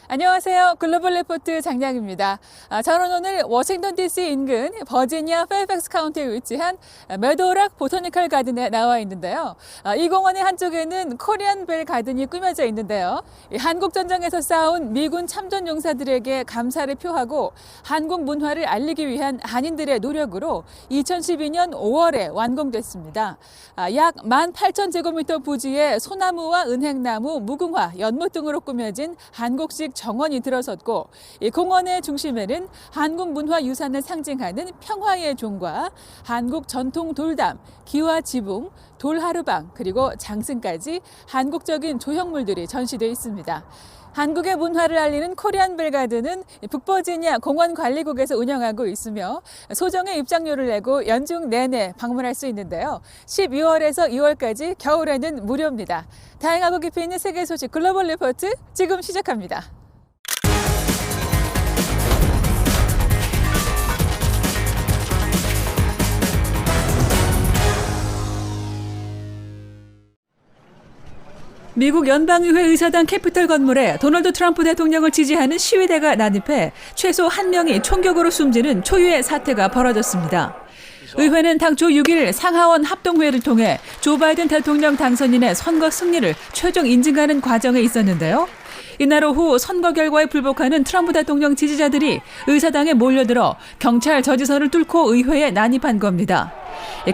안녕하세요. 글로벌 리포트 장량입니다. 저는 오늘 워싱턴 DC 인근 버지니아 페어팩스 카운티에 위치한 메도락 보터니컬 가든에 나와 있는데요. 이 공원의 한쪽에는 코리안 벨 가든이 꾸며져 있는데요. 한국 전쟁에서 싸운 미군 참전 용사들에게 감사를 표하고 한국 문화를 알리기 위한 한인들의 노력으로 2012년 5월에 완공됐습니다. 약 18,000제곱미터 부지에 소나무와 은행나무, 무궁화, 연못 등으로 꾸며진 한국식 정원이 들어섰고, 이 공원의 중심에는 한국 문화유산을 상징하는 평화의 종과 한국 전통 돌담, 기와 지붕, 돌하루방, 그리고 장승까지 한국적인 조형물들이 전시되어 있습니다. 한국의 문화를 알리는 코리안 벨 가든은 북버지니아 공원관리국에서 운영하고 있으며 소정의 입장료를 내고 연중 내내 방문할 수 있는데요. 12월에서 2월까지 겨울에는 무료입니다. 다양하고 깊이 있는 세계 소식 글로벌 리포트 지금 시작합니다. 미국 연방의회 의사당 캐피털 건물에 도널드 트럼프 대통령을 지지하는 시위대가 난입해 최소 1명이 총격으로 숨지는 초유의 사태가 벌어졌습니다. 의회는 당초 6일 상하원 합동회의를 통해 조 바이든 대통령 당선인의 선거 승리를 최종 인증하는 과정에 있었는데요. 이날 오후 선거 결과에 불복하는 트럼프 대통령 지지자들이 의사당에 몰려들어 경찰 저지선을 뚫고 의회에 난입한 겁니다.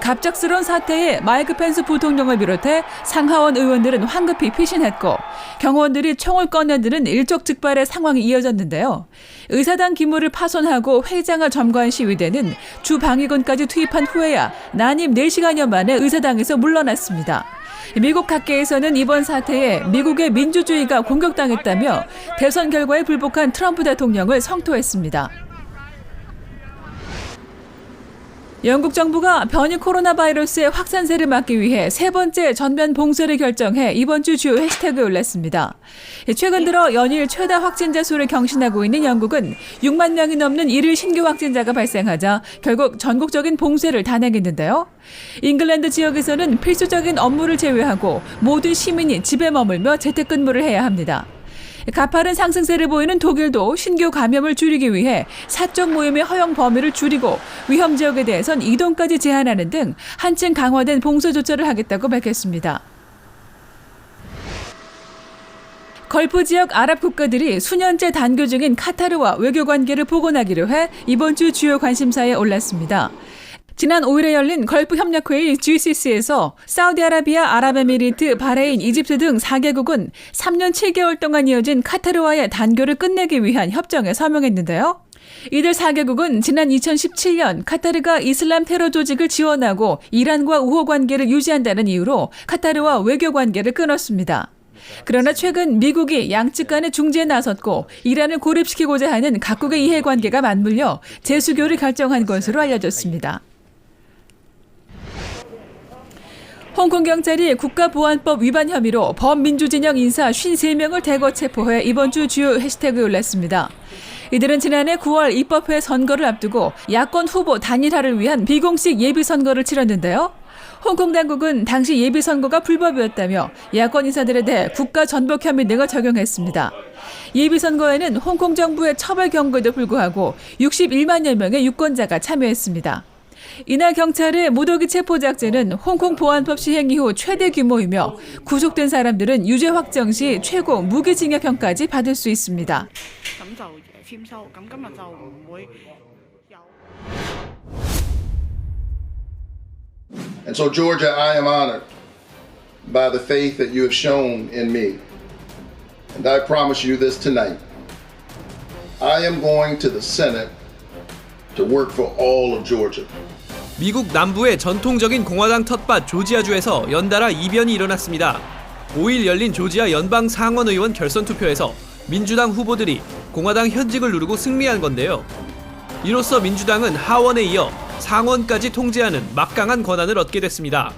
갑작스러운 사태에 마이크 펜스 부통령을 비롯해 상하원 의원들은 황급히 피신했고 경호원들이 총을 꺼내드는 일촉즉발의 상황이 이어졌는데요. 의사당 기물을 파손하고 회의장을 점거한 시위대는 주방위군까지 투입한 후에야 난입 4시간여 만에 의사당에서 물러났습니다. 미국 각계에서는 이번 사태에 미국의 민주주의가 공격당했다며 대선 결과에 불복한 트럼프 대통령을 성토했습니다. 영국 정부가 변이 코로나 바이러스의 확산세를 막기 위해 세 번째 전면 봉쇄를 결정해 이번 주 주요 해시태그에 올랐습니다. 최근 들어 연일 최다 확진자 수를 경신하고 있는 영국은 6만 명이 넘는 일일 신규 확진자가 발생하자 결국 전국적인 봉쇄를 단행했는데요. 잉글랜드 지역에서는 필수적인 업무를 제외하고 모든 시민이 집에 머물며 재택근무를 해야 합니다. 가파른 상승세를 보이는 독일도 신규 감염을 줄이기 위해 사적 모임의 허용 범위를 줄이고 위험 지역에 대해선 이동까지 제한하는 등 한층 강화된 봉쇄 조처를 하겠다고 밝혔습니다. 걸프 지역 아랍 국가들이 수년째 단교 중인 카타르와 외교 관계를 복원하기로 해 이번 주 주요 관심사에 올랐습니다. 지난 5일에 열린 걸프 협력회의 GCC에서 사우디아라비아, 아랍에미리트, 바레인, 이집트 등 4개국은 3년 7개월 동안 이어진 카타르와의 단교를 끝내기 위한 협정에 서명했는데요. 이들 4개국은 지난 2017년 카타르가 이슬람 테러 조직을 지원하고 이란과 우호 관계를 유지한다는 이유로 카타르와 외교 관계를 끊었습니다. 그러나 최근 미국이 양측 간의 중재에 나섰고 이란을 고립시키고자 하는 각국의 이해관계가 맞물려 재수교를 결정한 것으로 알려졌습니다. 홍콩 경찰이 국가보안법 위반 혐의로 범민주진영 인사 53명을 대거 체포해 이번 주 주요 해시태그에 올랐습니다. 이들은 지난해 9월 입법회 선거를 앞두고 야권 후보 단일화를 위한 비공식 예비선거를 치렀는데요. 홍콩 당국은 당시 예비선거가 불법이었다며 야권 인사들에 대해 국가전복 혐의 등을 적용했습니다. 예비선거에는 홍콩 정부의 처벌 경고에도 불구하고 61만여 명의 유권자가 참여했습니다. 이날 경찰의 무더기 체포작전은 홍콩 보안법 시행 이후 최대 규모이며 구속된 사람들은 유죄 확정 시 최고 무기징역형까지 받을 수 있습니다. And so, Georgia, I am honored by the faith that you have shown in me. And I promise you this tonight. I am going to the Senate to work for all of Georgia. 미국 남부의 전통적인 공화당 텃밭 조지아주에서 연달아 이변이 일어났습니다. 5일 열린 조지아 연방 상원 의원 결선 투표에서 민주당 후보들이 공화당 현직을 누르고 승리한 건데요. 이로써 민주당은 하원에 이어 상원까지 통제하는 막강한 권한을 얻게 됐습니다.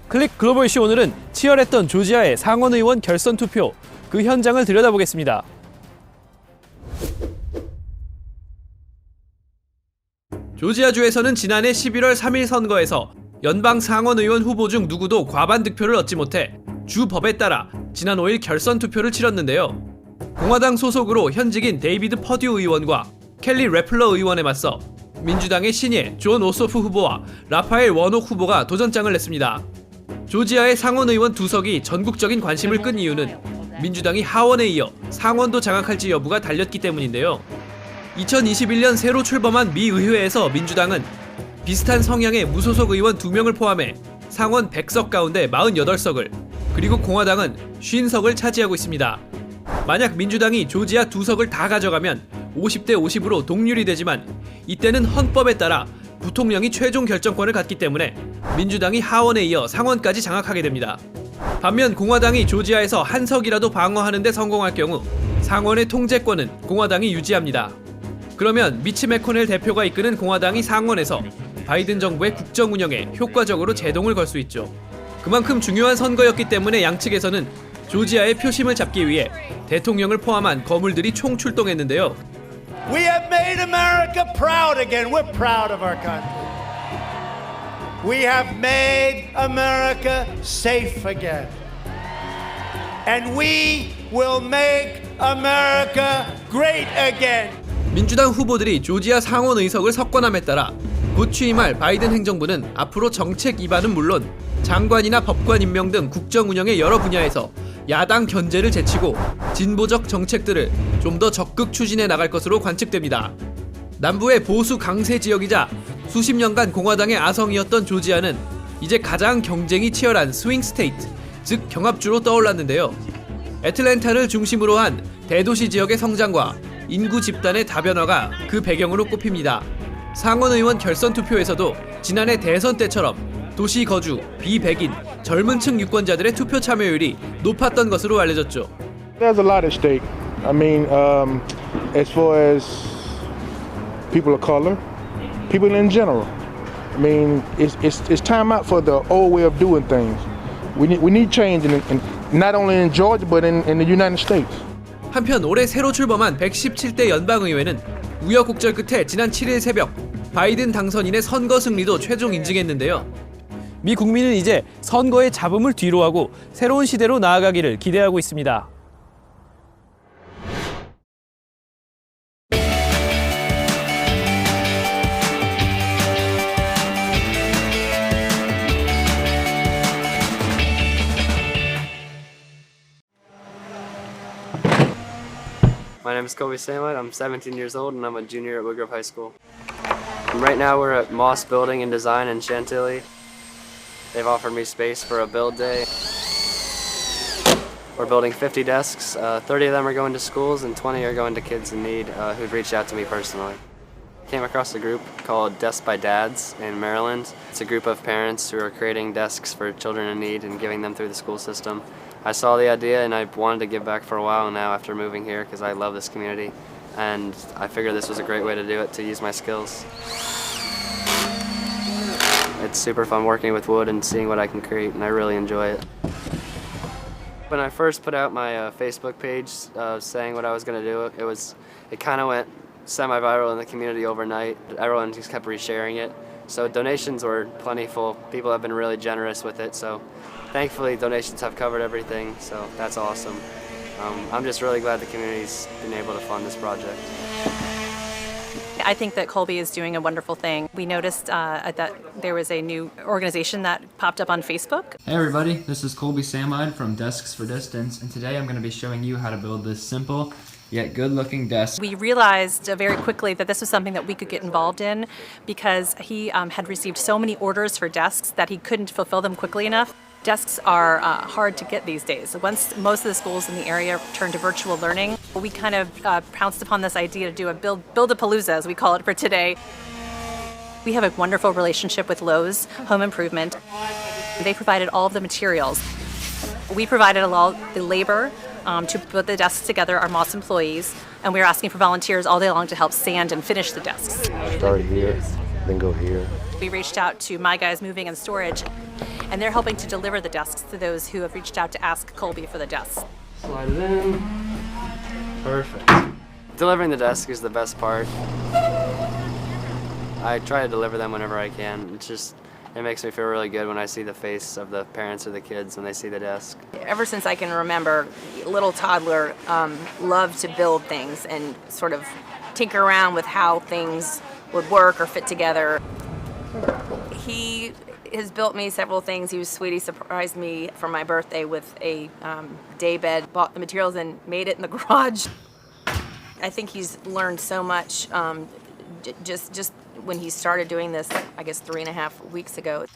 클릭 글로벌 이슈 오늘은 치열했던 조지아의 상원 의원 결선 투표, 그 현장을 들여다보겠습니다. 조지아주에서는 지난해 11월 3일 선거에서 연방 상원 의원 후보 중 누구도 과반 득표를 얻지 못해 주 법에 따라 지난 5일 결선 투표를 치렀는데요. 공화당 소속으로 현직인 데이비드 퍼듀 의원과 켈리 래플러 의원에 맞서 민주당의 신예 존 오소프 후보와 라파엘 워녹 후보가 도전장을 냈습니다. 조지아의 상원 의원 2석이 전국적인 관심을 끈 이유는 민주당이 하원에 이어 상원도 장악할지 여부가 달렸기 때문인데요. 2021년 새로 출범한 미 의회에서 민주당은 비슷한 성향의 무소속 의원 2명을 포함해 상원 100석 가운데 48석을, 그리고 공화당은 50석을 차지하고 있습니다. 만약 민주당이 조지아 2석을 다 가져가면 50대 50으로 동률이 되지만 이때는 헌법에 따라 부통령이 최종 결정권을 갖기 때문에 민주당이 하원에 이어 상원까지 장악하게 됩니다. 반면 공화당이 조지아에서 한 석이라도 방어하는 데 성공할 경우 상원의 통제권은 공화당이 유지합니다. 그러면 미치 매코넬 대표가 이끄는 공화당이 상원에서 바이든 정부의 국정 운영에 효과적으로 제동을 걸 수 있죠. 그만큼 중요한 선거였기 때문에 양측에서는 조지아의 표심을 잡기 위해 대통령을 포함한 거물들이 총출동했는데요. We have made America proud again. We're proud of our country. We have made America safe again. And we will make America great again. 민주당 후보들이 조지아 상원 의석을 석권함에 따라 곧 취임할 바이든 행정부는 앞으로 정책 입안은 물론 장관이나 법관 임명 등 국정 운영의 여러 분야에서 야당 견제를 제치고 진보적 정책들을 좀 더 적극 추진해 나갈 것으로 관측됩니다. 남부의 보수 강세 지역이자 수십 년간 공화당의 아성이었던 조지아는 이제 가장 경쟁이 치열한 스윙 스테이트, 즉 경합주로 떠올랐는데요. 애틀랜타를 중심으로 한 대도시 지역의 성장과 인구 집단의 다변화가 그 배경으로 꼽힙니다. 상원 의원 결선 투표에서도 지난해 대선 때처럼 도시 거주, 비백인, 젊은 층 유권자들의 투표 참여율이 높았던 것으로 알려졌죠. There's a lot at stake. I mean, as far as people of color, people in general. I mean, it's time out for the old way of doing things. We need change, in not only in Georgia but in the United States. 한편 올해 새로 출범한 117대 연방의회는 우여곡절 끝에 지난 7일 새벽 바이든 당선인의 선거 승리도 최종 인증했는데요. 미 국민은 이제 선거의 잡음을 뒤로하고 새로운 시대로 나아가기를 기대하고 있습니다. My name is Kobe Samite. I'm 17 years old and I'm a junior at Woodruff High School. And right now we're at Moss Building and Design in Chantilly. They've offered me space for a build day. We're building 50 desks. 30 of them are going to schools and 20 are going to kids in need who've reached out to me personally. Came across a group called Desks by Dads in Maryland. It's a group of parents who are creating desks for children in need and giving them through the school system. I saw the idea and I wanted to give back for a while now after moving here because I love this community and I figured this was a great way to do it, to use my skills. It's super fun working with wood and seeing what I can create and I really enjoy it. When I first put out my Facebook page saying what I was going to do, it kind of went semi-viral in the community overnight. Everyone just kept resharing it. So donations were plentiful. People have been really generous with it. So thankfully donations have covered everything. So that's awesome. I'm just really glad the community's been able to fund this project. I think that Colby is doing a wonderful thing. We noticed that there was a new organization that popped up on Facebook. Hey everybody, this is Colby Samide from Desks for Distance, and today I'm going to be showing you how to build this simple yet good-looking desk. We realized very quickly that this was something that we could get involved in because he had received so many orders for desks that he couldn't fulfill them quickly enough. Desks are hard to get these days. Once most of the schools in the area turned to virtual learning, we kind of pounced upon this idea to do a build-a-palooza, as we call it for today. We have a wonderful relationship with Lowe's Home Improvement. They provided all of the materials. We provided all the labor to put the desks together, our Moss employees, and we were asking for volunteers all day long to help sand and finish the desks. Start here, then go here. We reached out to My Guys Moving and Storage, and they're helping to deliver the desks to those who have reached out to ask Colby for the desks. Slide it in. Perfect. Delivering the desk is the best part. I try to deliver them whenever I can. It makes me feel really good when I see the face of the parents or the kids when they see the desk. Ever since I can remember, little toddler loved to build things and sort of tinker around with how things would work or fit together. He has built me several things. He was sweet. He surprised me for my birthday with a day bed, bought the materials and made it in the garage. I think he's learned so much just when he started doing this, I guess 3.5 weeks ago.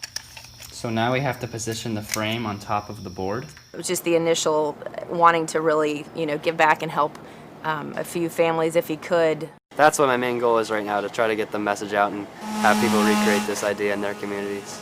So now we have to position the frame on top of the board. It was just the initial wanting to really, give back and help a few families if he could. That's what my main goal is right now, to try to get the message out and have people recreate this idea in their communities.